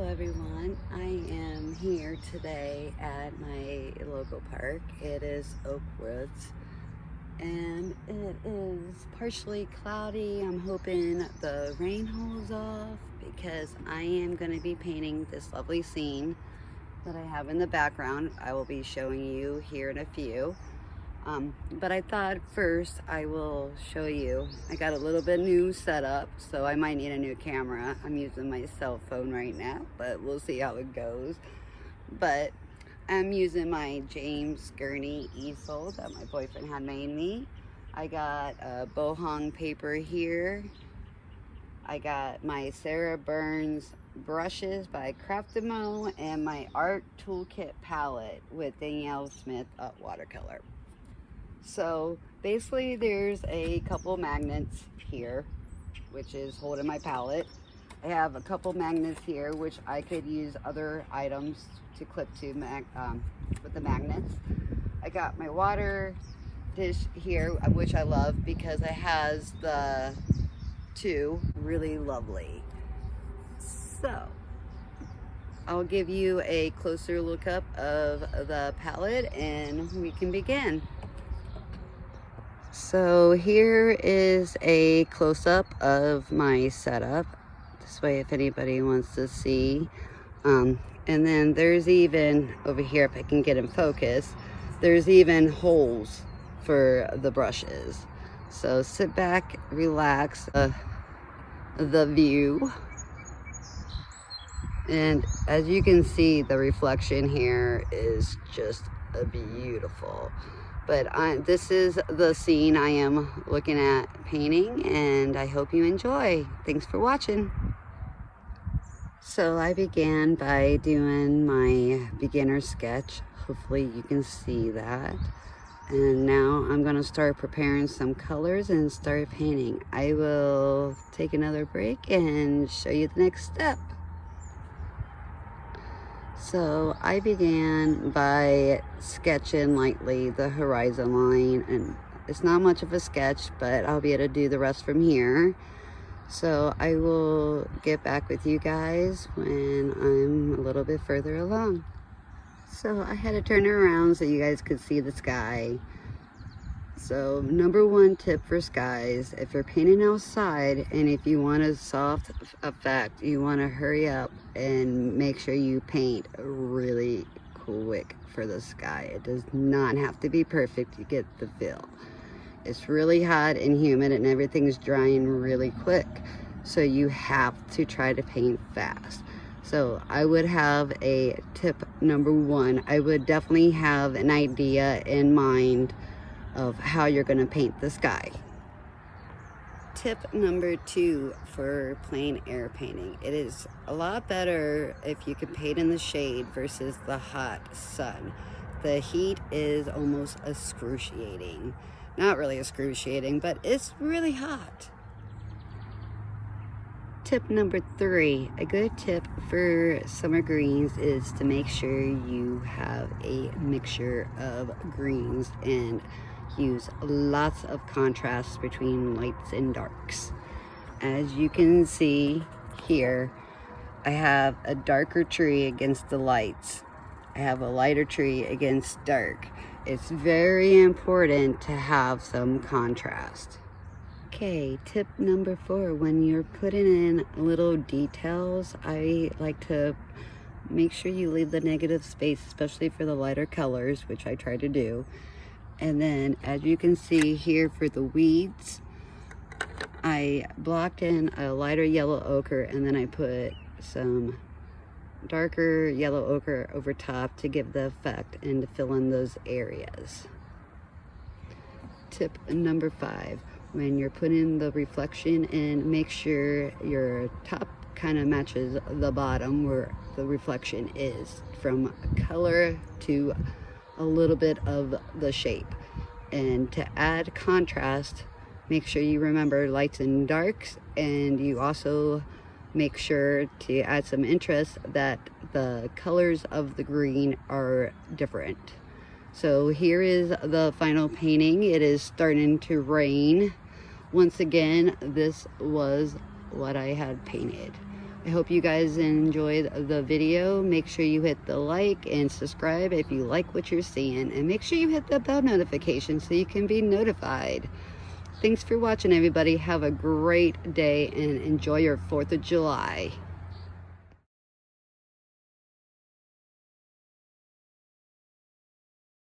everyone, I am here today at my local park. It is Oakwoods and it is partially cloudy. I'm hoping the rain holds off because I am going to be painting this lovely scene that I have in the background. I will be showing you here in a few. But I thought first I will show you. I got a little bit new setup, so I might need a new camera. I'm using my cell phone right now, but we'll see how it goes. But I'm using my Gurney easel that my boyfriend had made me. I got a bohong paper here. I got my Sarah Burns brushes by Craftimo and my art toolkit palette with Danielle Smith Watercolor. So basically there's a couple magnets here, which is holding my palette. I have a couple magnets here, which I could use other items to clip to with the magnets. I got my water dish here, which I love because it has the two, really lovely. So I'll give you a closer look up of the palette and we can begin. So here is a close-up of my setup. This way if anybody wants to see. And then there's even, over here if I can get in focus, there's even holes for the brushes. So sit back, relax, the view. And as you can see, the reflection here is just beautiful. But this is the scene I am looking at painting, and I hope you enjoy. Thanks for watching. So I began by doing my beginner sketch. Hopefully you can see that. And now I'm gonna start preparing some colors and start painting. I will take another break and show you the next step. So I began by sketching lightly the horizon line, and it's not much of a sketch, but I'll be able to do the rest from here. So I will get back with you guys when I'm a little bit further along. So I had to turn it around so you guys could see the sky. So number one tip for skies, if you're painting outside and if you want a soft effect, you want to hurry up and make sure you paint really quick for the sky. It does not have to be perfect, you get the feel. It's really hot and humid and everything's drying really quick, so you have to try to paint fast. So I would have a tip number one. I would definitely have an idea in mind of how you're going to paint the sky. Tip number two for plein air painting. It is a lot better if you can paint in the shade versus the hot sun. The heat is almost excruciating. Not really excruciating, but it's really hot. Tip number three, a good tip for summer greens is to make sure you have a mixture of greens and use lots of contrast between lights and darks. As you can see here, I have a darker tree against the lights. I have a lighter tree against dark. It's very important to have some contrast. Okay, tip number four, when you're putting in little details, I like to make sure you leave the negative space, especially for the lighter colors, which I try to do. And then as you can see here for the weeds, I blocked in a lighter yellow ochre and then I put some darker yellow ochre over top to give the effect and to fill in those areas. Tip number five, when you're putting the reflection in, make sure your top kind of matches the bottom where the reflection is, from color to a little bit of the shape. And to add contrast, make sure you remember lights and darks, and you also make sure to add some interest that the colors of the green are different. So here is the final painting. It is starting to rain. Once again, this was what I had painted. I hope you guys enjoyed the video. Make sure you hit the like and subscribe if you like what you're seeing. And make sure you hit the bell notification so you can be notified. Thanks for watching, everybody. Have a great day and enjoy your 4th of July.